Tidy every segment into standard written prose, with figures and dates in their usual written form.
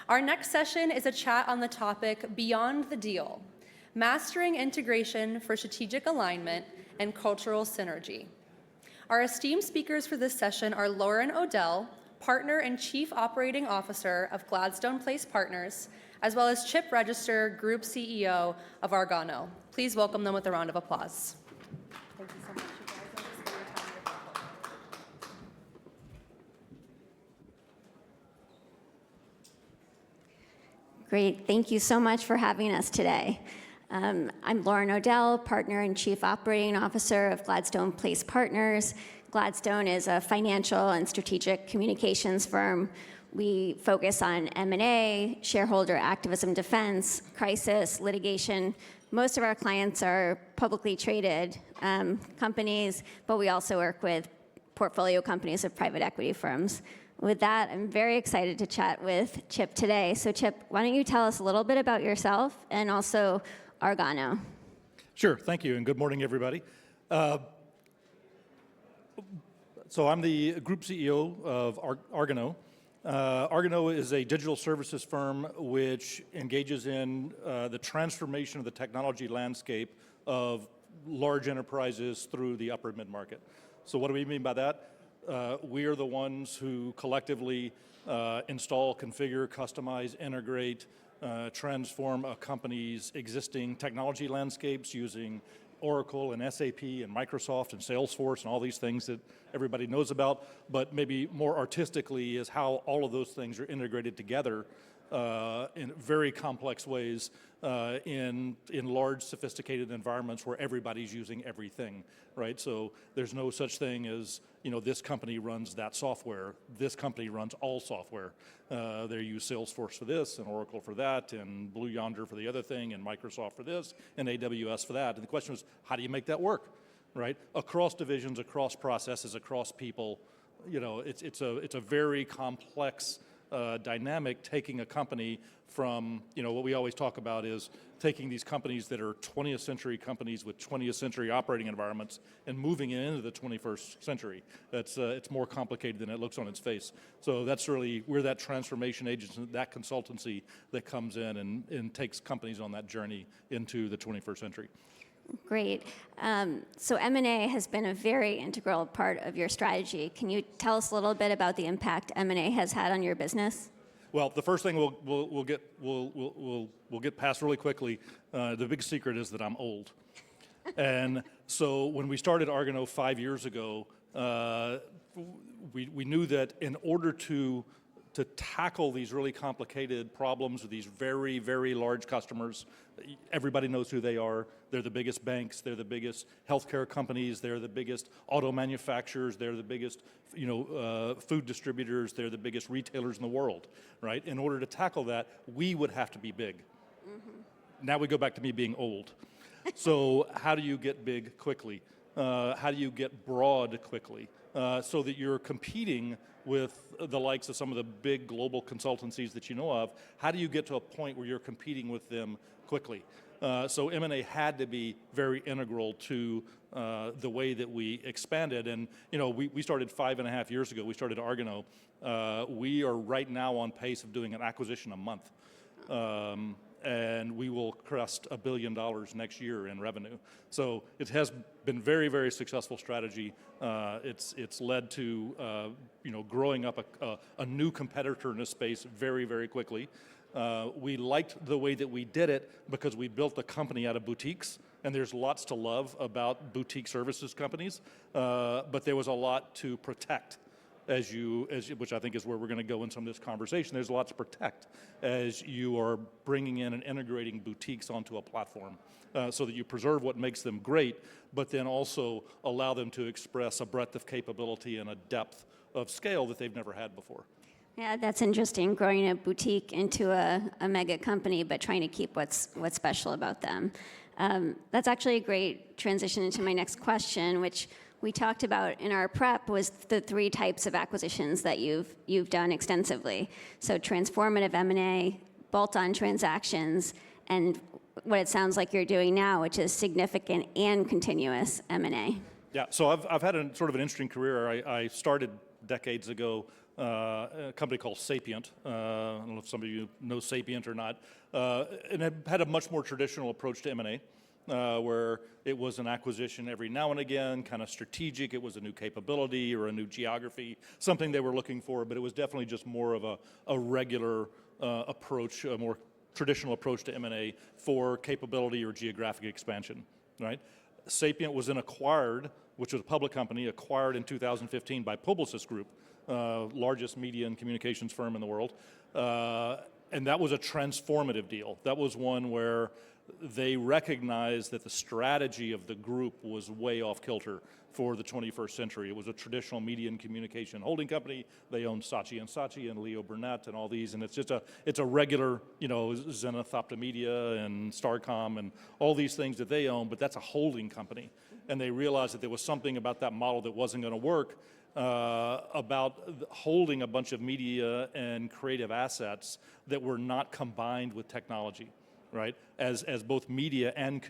Our next session is a chat on the topic Beyond the Deal, Mastering Integration for Strategic Alignment and Cultural Synergy. Our esteemed speakers for this session are Lauren Odell, Partner and Chief Operating Officer of Gladstone Place Partners, as well as Chip Register, Group CEO of Argano. Please welcome them with a round of applause. Thank you so much, you guys. I'll just spend your time with you. Great. Thank you so much for having us today. I'm Lauren Odell, Partner and Chief Operating Officer of Gladstone Place Partners. Gladstone is a financial and strategic communications firm. We focus on M&A, shareholder activism defense, crisis, litigation. Most of our clients are publicly traded companies, but we also work with portfolio companies of private equity firms. With that, I'm very excited to chat with Chip today. So Chip, why don't you tell us a little bit about yourself and also Argano? Sure, thank you, and good morning, everybody. So I'm the Group CEO of Argano. Argano is a digital services firm which engages in the transformation of the technology landscape of large enterprises through the upper mid-market. So what do we mean by that? We are the ones who collectively install, configure, customize, integrate, transform a company's existing technology landscapes using Oracle and SAP and Microsoft and Salesforce and all these things that everybody knows about, but maybe more artistically is how all of those things are integrated together in very complex ways in large, sophisticated environments where everybody's using everything, right? So there's no such thing as, this company runs that software. This company runs all software. They use Salesforce for this and Oracle for that and Blue Yonder for the other thing and Microsoft for this and AWS for that. And the question is, how do you make that work, right? Across divisions, across processes, across people, it's a very complex dynamic, taking a company from, what we always talk about is taking these companies that are 20th century companies with 20th century operating environments and moving it into the 21st century. It's more complicated than it looks on its face. So that's really, we're that transformation agency, that consultancy that comes in and takes companies on that journey into the 21st century. Great. So M&A has been a very integral part of your strategy. Can you tell us a little bit about the impact M&A has had on your business? Well, the first thing we'll get past really quickly. The big secret is that I'm old, and so when we started Argano 5 years ago, we knew that in order to tackle these really complicated problems with these very, very large customers, everybody knows who they are. They're the biggest banks, they're the biggest healthcare companies, they're the biggest auto manufacturers, they're the biggest food distributors, they're the biggest retailers in the world, right? In order to tackle that, we would have to be big. Mm-hmm. Now we go back to me being old. So how do you get big quickly? How do you get broad quickly? So that you're competing with the likes of some of the big global consultancies that you know of. How do you get to a point where you're competing with them quickly? So M&A had to be very integral to the way that we expanded. And we started 5.5 years ago. We started Argano. We are right now on pace of doing an acquisition a month. And we will crest $1 billion next year in revenue. So it has been very, very successful strategy. It's led to growing up a new competitor in this space very, very quickly. We liked the way that we did it because we built the company out of boutiques, and there's lots to love about boutique services companies, but there was a lot to protect. Which I think is where we're going to go in some of this conversation. There's a lot to protect as you are bringing in and integrating boutiques onto a platform so that you preserve what makes them great, but then also allow them to express a breadth of capability and a depth of scale that they've never had before. Yeah, that's interesting, growing a boutique into a mega company, but trying to keep what's special about them. That's actually a great transition into my next question, which we talked about in our prep was the 3 types of acquisitions that you've done extensively. So transformative M&A, bolt-on transactions, and what it sounds like you're doing now, which is significant and continuous M&A. Yeah, so I've had sort of an interesting career. I started decades ago a company called Sapient. I don't know if some of you know Sapient or not. And it had a much more traditional approach to M&A, where it was an acquisition every now and again, kind of strategic. It was a new capability or a new geography, something they were looking for, but it was definitely just more of a regular approach, a more traditional approach to M&A for capability or geographic expansion, right? Sapient was then acquired, which was a public company, acquired in 2015 by Publicis Group, largest media and communications firm in the world. And that was a transformative deal. That was one where they recognized that the strategy of the group was way off kilter for the 21st century. It was a traditional media and communication holding company. They owned Saatchi & Saatchi and Leo Burnett and all these, and it's a regular, Zenith Optomedia and Starcom and all these things that they own, but that's a holding company. And they realized that there was something about that model that wasn't going to work, about holding a bunch of media and creative assets that were not combined with technology, right? As both media and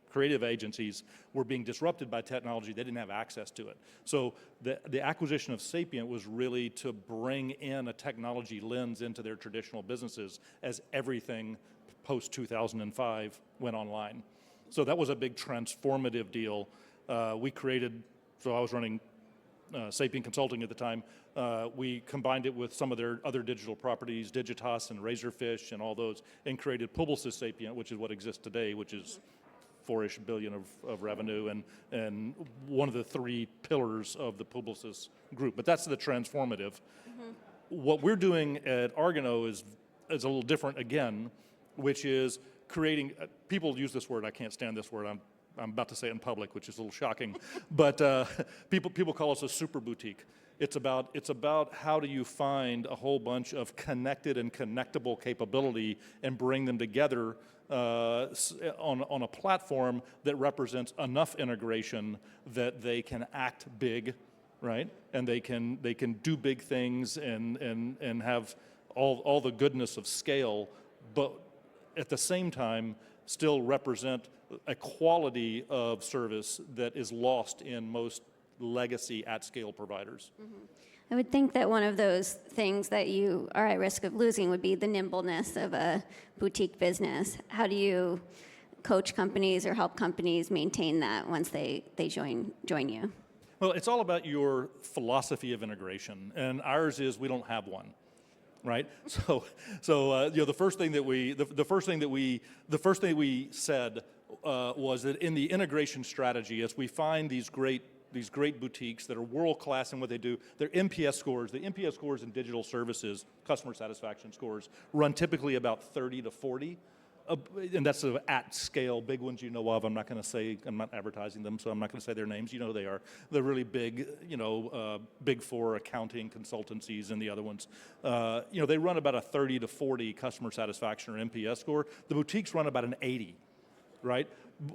creative agencies were being disrupted by technology, they didn't have access to it. So the acquisition of Sapient was really to bring in a technology lens into their traditional businesses as everything post-2005 went online. So that was a big transformative deal. So I was running Sapient Consulting at the time. We combined it with some of their other digital properties, Digitas and Razorfish and all those, and created Publicis Sapient, which is what exists today, which is $4-ish billion of revenue and one of the three pillars of the Publicis group. But that's the transformative. Mm-hmm. What we're doing at Argano is a little different again, which is creating, people use this word, I can't stand this word, I'm about to say it in public, which is a little shocking, but people call us a super boutique. It's about how do you find a whole bunch of connected and connectable capability and bring them together on a platform that represents enough integration that they can act big, right? And they can do big things and have all the goodness of scale, but at the same time still represent a quality of service that is lost in most legacy at-scale providers. Mm-hmm. I would think that one of those things that you are at risk of losing would be the nimbleness of a boutique business. How do you coach companies or help companies maintain that once they join you? Well, it's all about your philosophy of integration, and ours is we don't have one. Right, so the first thing that we said was that in the integration strategy, as we find these great boutiques that are world class in what they do, their NPS scores, the NPS scores in digital services, customer satisfaction scores, run typically about 30 to 40. And that's sort of at scale, big ones you know of. I'm not advertising them, so I'm not going to say their names. You know who they are. They're really big, big four accounting consultancies and the other ones. They run about a 30 to 40 customer satisfaction or NPS score. The boutiques run about an 80, right?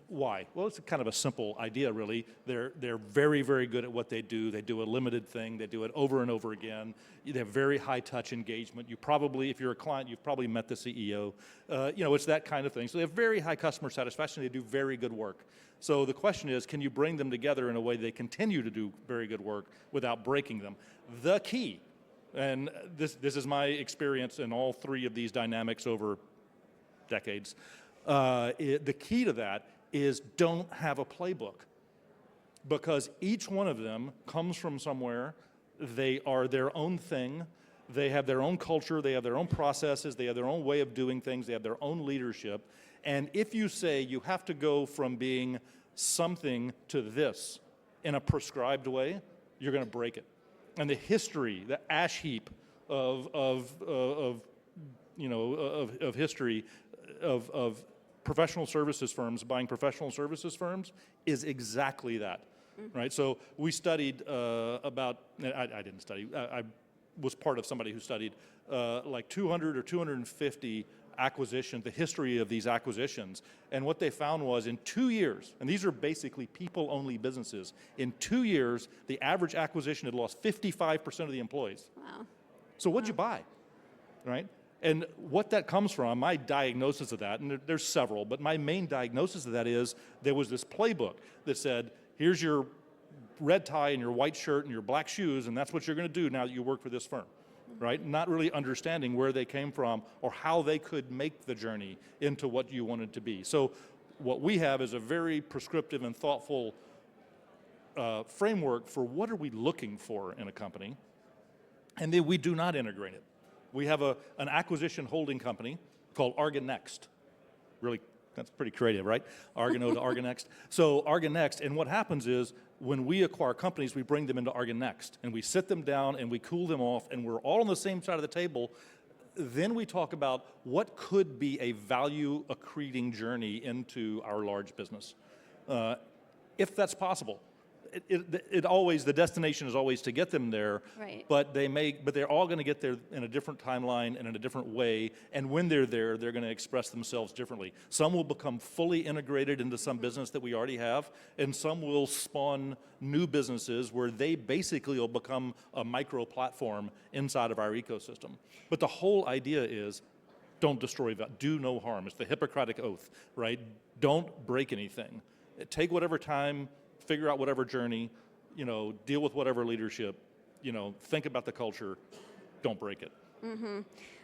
Why? Well, it's kind of a simple idea, really. They're very, very good at what they do. They do a limited thing. They do it over and over again. They have very high-touch engagement. You probably, if you're a client, you've probably met the CEO. It's that kind of thing. So they have very high customer satisfaction. They do very good work. So the question is, can you bring them together in a way they continue to do very good work without breaking them? The key, and this is my experience in all three of these dynamics over decades, the key to that is don't have a playbook, because each one of them comes from somewhere. They are their own thing. They have their own culture. They have their own processes. They have their own way of doing things. They have their own leadership. And if you say you have to go from being something to this in a prescribed way, you're going to break it. And the history, the ash heap of history of professional services firms buying professional services firms is exactly that, right? So we studied I didn't study, I was part of somebody who studied like 200 or 250 acquisitions, the history of these acquisitions, and what they found was in 2 years, and these are basically people-only businesses, in 2 years, the average acquisition had lost 55% of the employees. Wow. So what'd you buy, right? And what that comes from, my diagnosis of that, and there's several, but my main diagnosis of that is there was this playbook that said, here's your red tie and your white shirt and your black shoes, and that's what you're going to do now that you work for this firm, right? Not really understanding where they came from or how they could make the journey into what you wanted to be. So what we have is a very prescriptive and thoughtful framework for what are we looking for in a company, and then we do not integrate it. We have an acquisition holding company called Arganext. Really, that's pretty creative, right? Argano to Arganext. So Arganext, and what happens is when we acquire companies, we bring them into Arganext, and we sit them down and we cool them off, and we're all on the same side of the table. Then we talk about what could be a value accreting journey into our large business, if that's possible. The destination is always to get them there, Right. but they're all going to get there in a different timeline and in a different way. And when they're there, they're going to express themselves differently. Some will become fully integrated into some business that we already have, and some will spawn new businesses where they basically will become a micro platform inside of our ecosystem. But the whole idea is, don't destroy value, do no harm. It's the Hippocratic Oath, right? Don't break anything. Take whatever time, figure out whatever journey, deal with whatever leadership, think about the culture, don't break it. Mm-hmm.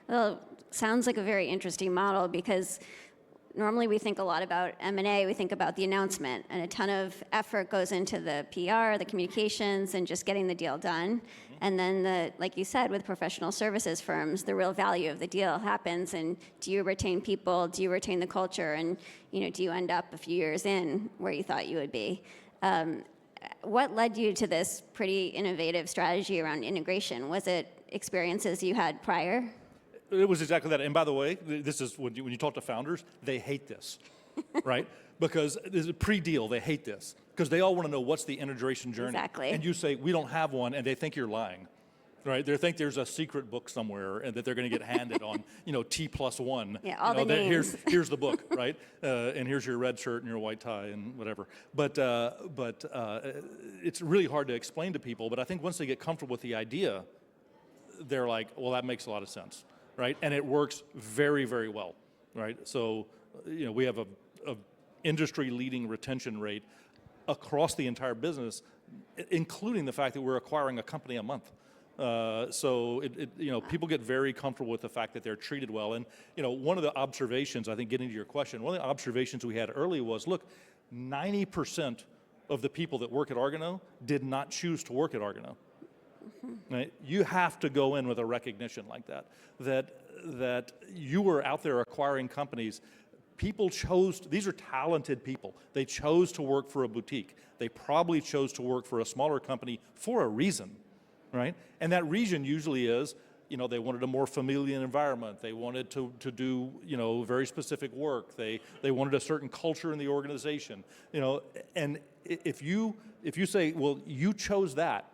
Well, sounds like a very interesting model, because normally we think a lot about M&A, we think about the announcement, and a ton of effort goes into the PR, the communications, and just getting the deal done. Mm-hmm. And then, like you said, with professional services firms, the real value of the deal happens, and do you retain people, do you retain the culture, and do you end up a few years in where you thought you would be? What led you to this pretty innovative strategy around integration? Was it experiences you had prior? It was exactly that. And by the way, this is when you talk to founders, they hate this, right? Because this is pre-deal, they hate this. Because they all want to know what's the integration journey. Exactly. And you say, we don't have one, and they think you're lying. Right, they think there's a secret book somewhere, and that they're going to get handed on, T+1. Yeah, all the names. Here's the book, right? And here's your red shirt and your white tie and whatever. But it's really hard to explain to people. But I think once they get comfortable with the idea, they're like, well, that makes a lot of sense, right? And it works very, very well, right? So, we have a industry-leading retention rate across the entire business, including the fact that we're acquiring a company a month. So people get very comfortable with the fact that they're treated well. And one of the observations, I think, getting to your question, one of the observations we had early was, look, 90% of the people that work at Argano did not choose to work at Argano. Mm-hmm. Right? You have to go in with a recognition like that you were out there acquiring companies. People chose, these are talented people. They chose to work for a boutique. They probably chose to work for a smaller company for a reason. Right? And that reason usually is, they wanted a more familiar environment. They wanted to do, very specific work. They wanted a certain culture in the organization. And if you say, well, you chose that,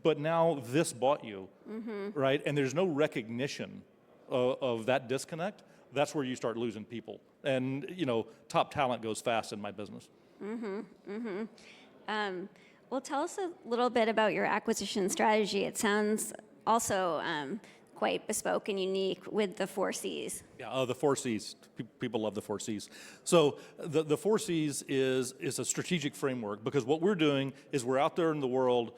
but now this bought you, mm-hmm. right? And there's no recognition of that disconnect, that's where you start losing people. And, top talent goes fast in my business. Mm-hmm, mm-hmm. Well, tell us a little bit about your acquisition strategy. It sounds also quite bespoke and unique with the 4 Cs. Yeah, the 4 Cs. People love the 4 Cs. So the 4 Cs is a strategic framework, because what we're doing is we're out there in the world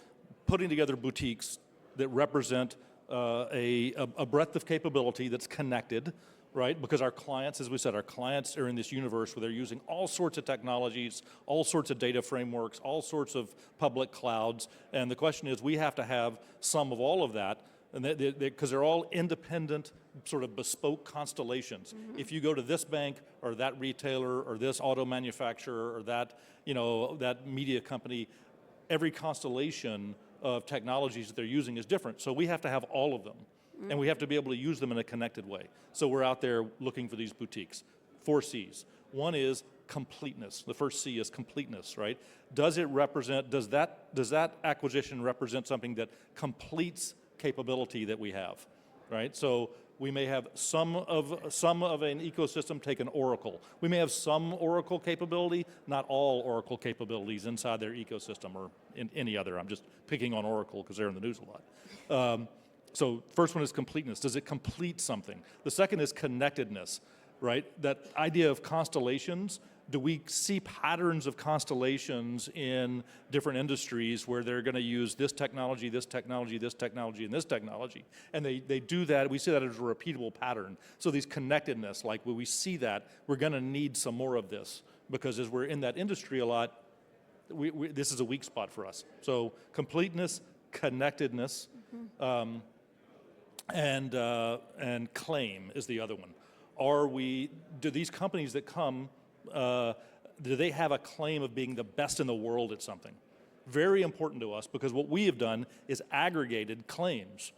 putting together boutiques that represent a breadth of capability that's connected, right? Because our clients, as we said, our clients are in this universe where they're using all sorts of technologies, all sorts of data frameworks, all sorts of public clouds. And the question is, we have to have some of all of that, and because they're all independent, sort of bespoke constellations. Mm-hmm. If you go to this bank or that retailer or this auto manufacturer or that media company, every constellation of technologies that they're using is different. So we have to have all of them. Mm-hmm. And we have to be able to use them in a connected way. So we're out there looking for these boutiques. 4 Cs. One is completeness. The first C is completeness, right? Does that acquisition represent something that completes capability that we have, right? So we may have some of an ecosystem take an Oracle. We may have some Oracle capability, not all Oracle capabilities inside their ecosystem or in any other. I'm just picking on Oracle because they're in the news a lot. So first one is completeness. Does it complete something? The second is connectedness. right? That idea of constellations, do we see patterns of constellations in different industries where they're going to use this technology, this technology, this technology, and this technology? And they do that, we see that as a repeatable pattern. So these connectedness, like when we see that, we're going to need some more of this, because as we're in that industry a lot, this is a weak spot for us. So completeness, connectedness, and claim is the other one. Do these companies that come, do they have a claim of being the best in the world at something? Very important to us, because what we have done is aggregated claims.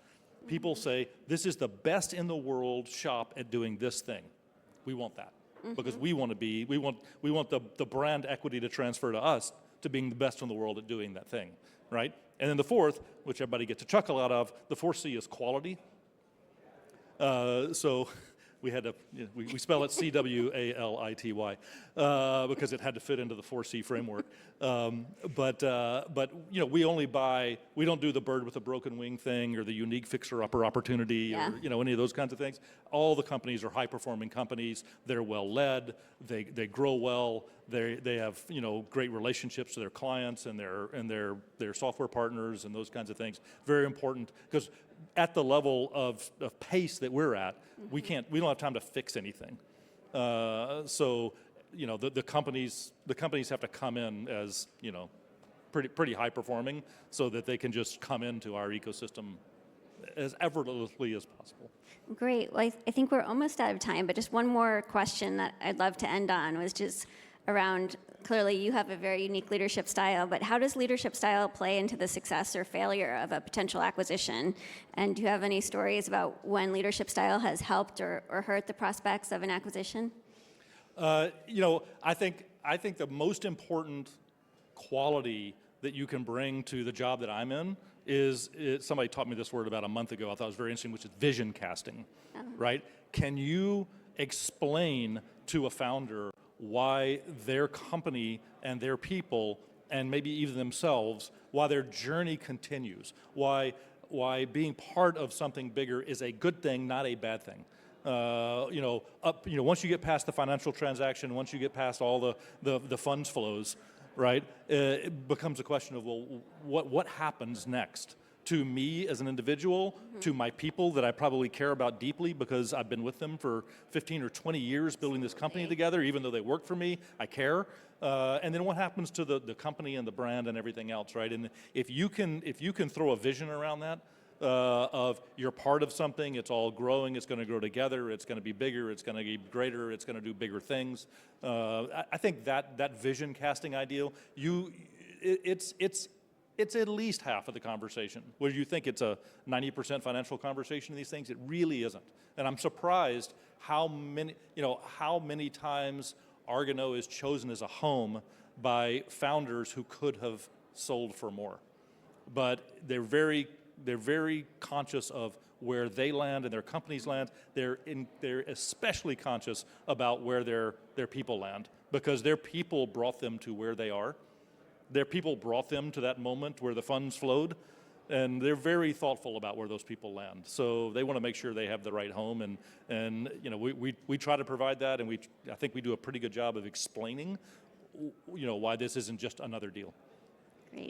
People say, this is the best in the world shop at doing this thing. We want that, because we want the brand equity to transfer to us to being the best in the world at doing that thing, right? And then the fourth, which everybody gets a chuckle out of, the 4C is quality. So we had to, we spell it CWALITY, because it had to fit into the 4C framework. But we don't do the bird with a broken wing thing, or the unique fixer-upper opportunity, or any of those kinds of things. All the companies are high-performing companies. They're well-led. They grow well. They have great relationships to their clients and their software partners and those kinds of things. Very important, because at the level of pace that we're at, we don't have time to fix anything. So the companies have to come in as pretty high performing, so that they can just come into our ecosystem as effortlessly as possible. Great. Well, I think we're almost out of time, but just one more question that I'd love to end on was just around, clearly you have a very unique leadership style, but how does leadership style play into the success or failure of a potential acquisition? And do you have any stories about when leadership style has helped or hurt the prospects of an acquisition? I think the most important quality that you can bring to the job that I'm in is somebody taught me this word about a month ago. I thought it was very interesting, which is vision casting, right? Can you explain to a founder why their company and their people, and maybe even themselves, why their journey continues, why being part of something bigger is a good thing, not a bad thing? Once you get past the financial transaction, once you get past all the funds flows, right, it becomes a question of, well, what happens next to me as an individual, to my people that I probably care about deeply because I've been with them for 15 or 20 years building this company together, even though they work for me, I care. And then what happens to the company and the brand and everything else, right? And if you can throw a vision around that, of you're part of something, it's all growing, it's going to grow together, it's going to be bigger, it's going to be greater, it's going to do bigger things. I think that vision casting ideal, it's at least half of the conversation. Where you think it's a 90% financial conversation in these things, it really isn't. And I'm surprised how many times Argano is chosen as a home by founders who could have sold for more. But they're very conscious of where they land and their companies land. They're especially conscious about where their people land, because their people brought them to where they are. Their people brought them to that moment where the funds flowed, and they're very thoughtful about where those people land. So they want to make sure they have the right home, and we try to provide that, and I think we do a pretty good job of explaining why this isn't just another deal.